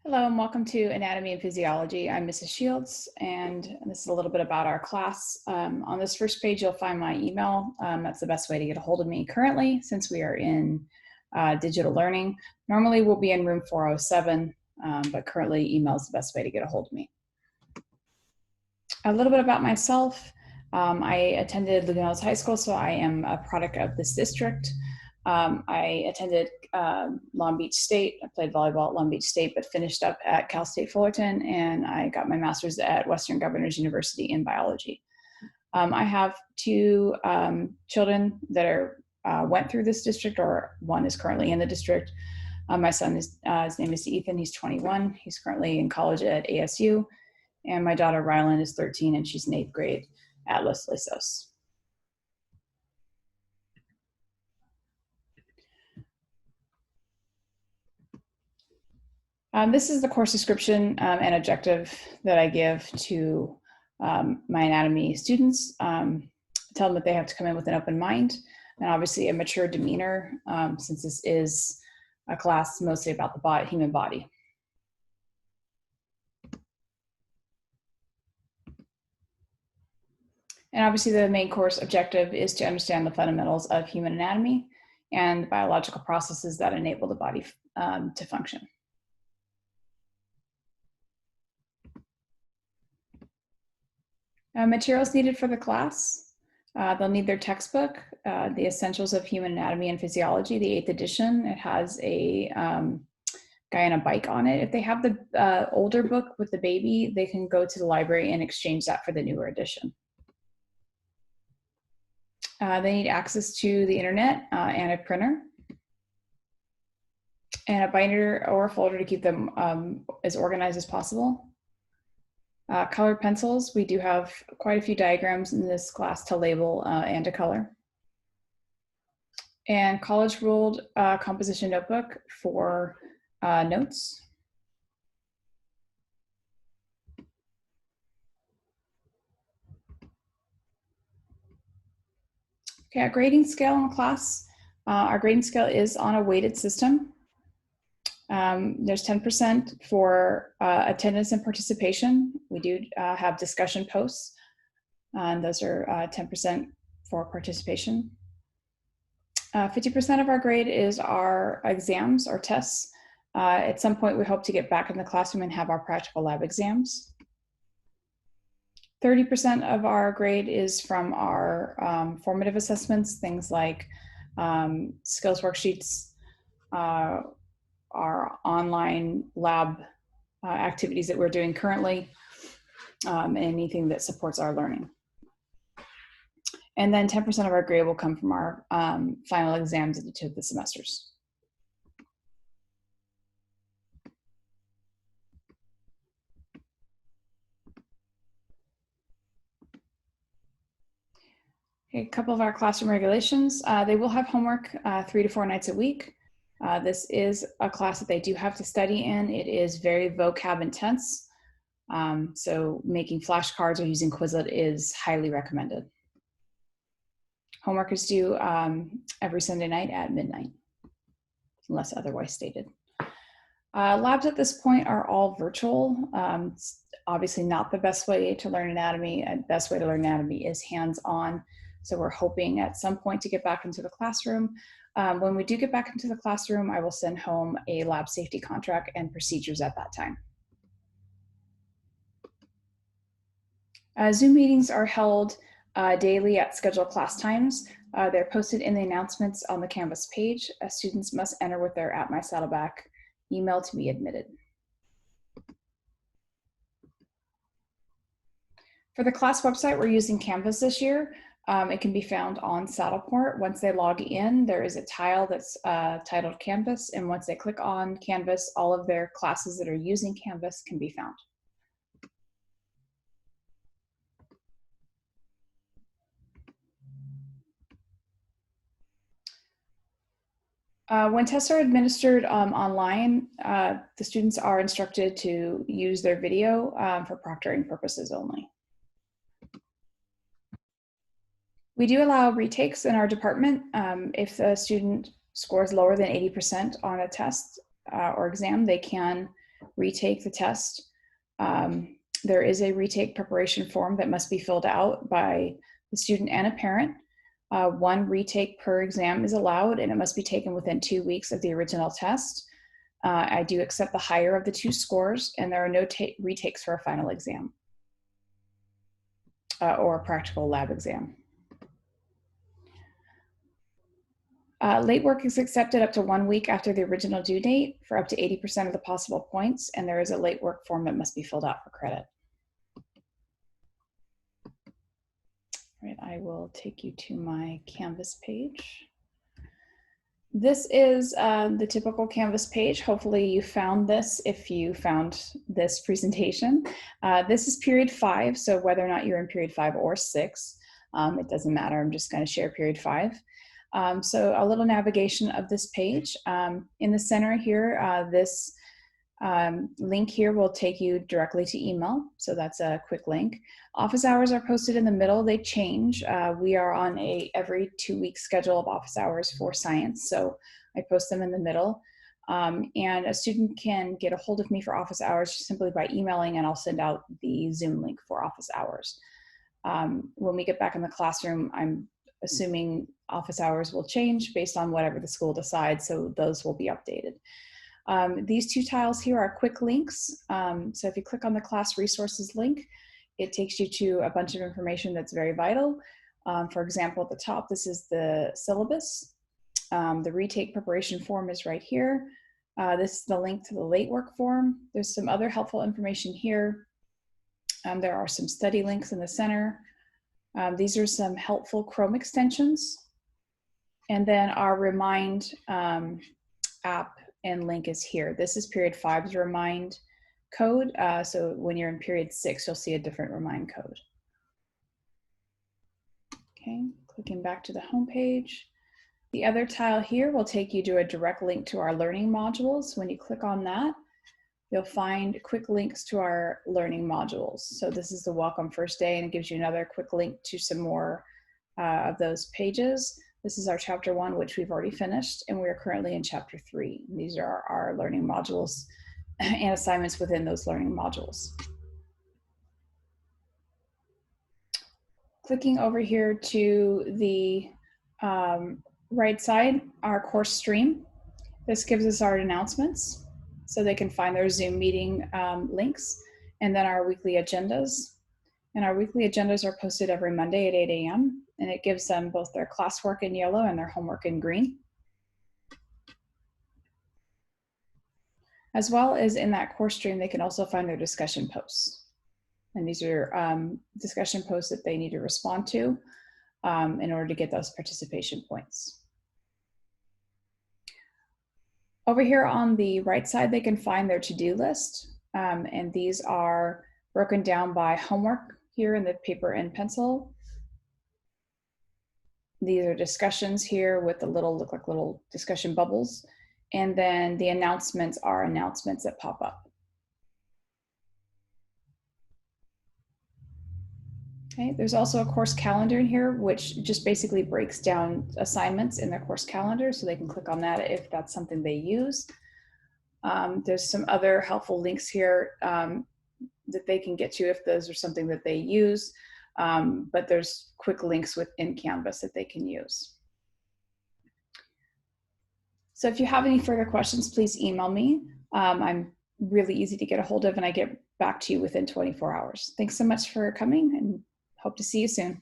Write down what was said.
Hello and welcome to Anatomy and Physiology. I'm Mrs. Shields, and this is a little bit about our class. On this first page, you'll find my email. That's the best way to get a hold of me currently, since we are in digital learning. Normally, we'll be in room 407, but currently, email is the best way to get a hold of me. A little bit about myself. I attended Lugano High School, so I am a product of this district. I attended Long Beach State. I played volleyball at Long Beach State, but finished up at Cal State Fullerton, and I got my master's at Western Governors University in biology. I have two children that are went through this district, or one is currently in the district. My son is his name is Ethan. He's 21. He's currently in college at ASU, and my daughter Rylan is 13, and she's in 8th grade at Los Lisos. This is the course description and objective that I give to my anatomy students. Tell them that they have to come in with an open mind and obviously a mature demeanor, since this is a class mostly about the human body. And obviously the main course objective is to understand the fundamentals of human anatomy and biological processes that enable the body to function. Materials needed for the class. They'll need their textbook, The Essentials of Human Anatomy and Physiology, the 8th edition. It has a guy on a bike on it. If they have the older book with the baby, they can go to the library and exchange that for the newer edition. They need access to the internet and a printer, and a binder or a folder to keep them as organized as possible. Colored pencils. We do have quite a few diagrams in this class to label and to color. And college ruled composition notebook for notes. Okay, our grading scale in class. Our grading scale is on a weighted system. There's 10% for attendance and participation. We do have discussion posts, and those are 10% for participation. 50% of our grade is our exams or tests. At some point, we hope to get back in the classroom and have our practical lab exams. 30% of our grade is from our formative assessments, things like skills worksheets, our online lab activities that we're doing currently, and anything that supports our learning. And then 10% of our grade will come from our final exams at each of the semesters. Okay, a couple of our classroom regulations. They will have homework 3 to 4 nights a week. This is a class that they do have to study in. It is very vocab intense. So making flashcards or using Quizlet is highly recommended. Homework is due every Sunday night at midnight, unless otherwise stated. Labs at this point are all virtual. It's obviously not the best way to learn anatomy. The best way to learn anatomy is hands-on. So we're hoping at some point to get back into the classroom. When we do get back into the classroom, I will send home a lab safety contract and procedures at that time. Zoom meetings are held daily at scheduled class times. They're posted in the announcements on the Canvas page. Students must enter with their @mysaddleback email to be admitted. For the class website, we're using Canvas this year. It can be found on Saddleport. Once they log in, there is a tile that's titled Canvas, and once they click on Canvas, all of their classes that are using Canvas can be found. When tests are administered online, the students are instructed to use their video for proctoring purposes only. We do allow retakes in our department. If the student scores lower than 80% on a test or exam, they can retake the test. There is a retake preparation form that must be filled out by the student and a parent. One retake per exam is allowed, and it must be taken within 2 weeks of the original test. I do accept the higher of the two scores, and there are no retakes for a final exam or a practical lab exam. Late work is accepted up to 1 week after the original due date for up to 80% of the possible points, and there is a late work form that must be filled out for credit. All right, I will take you to my Canvas page. This is the typical Canvas page. Hopefully you found this if you found this presentation. This is period 5, so whether or not you're in period 5 or 6, it doesn't matter. I'm just going to share period 5. So a little navigation of this page. In the center here, this link here will take you directly to email. So that's a quick link. Office hours are posted in the middle. They change. We are on a every 2-week schedule of office hours for science. So I post them in the middle. And a student can get a hold of me for office hours simply by emailing, and I'll send out the Zoom link for office hours. When we get back in the classroom, I'm assuming office hours will change based on whatever the school decides, so those will be updated. These two tiles here are quick links. So if you click on the class resources link, it takes you to a bunch of information that's very vital. For example, at the top, this is the syllabus. The retake preparation form is right here. This is the link to the late work form. There's some other helpful information here. There are some study links in the center. These are some helpful Chrome extensions. And then our Remind app and link is here. This is period 5's Remind code. So when you're in period 6, you'll see a different Remind code. Okay, clicking back to the home page. The other tile here will take you to a direct link to our learning modules. When you click on that, you'll find quick links to our learning modules. So this is the Welcome First Day, and it gives you another quick link to some more of those pages. This is our chapter 1, which we've already finished, and we are currently in chapter 3. And these are our learning modules and assignments within those learning modules. Clicking over here to the right side, our course stream. This gives us our announcements, so they can find their Zoom meeting links, and then our weekly agendas. And our weekly agendas are posted every Monday at 8 a.m. and it gives them both their classwork in yellow and their homework in green. As well as in that course stream, they can also find their discussion posts. And these are discussion posts that they need to respond to in order to get those participation points. Over here on the right side, they can find their to-do list. And these are broken down by homework here in the paper and pencil. These are discussions here with the look like little discussion bubbles. And then the announcements are announcements that pop up. Okay, there's also a course calendar in here, which just basically breaks down assignments in their course calendar, so they can click on that if that's something they use. There's some other helpful links here that they can get to if those are something that they use, but there's quick links within Canvas that they can use. So if you have any further questions, please email me. I'm really easy to get a hold of, and I get back to you within 24 hours. Thanks so much for coming, and hope to see you soon.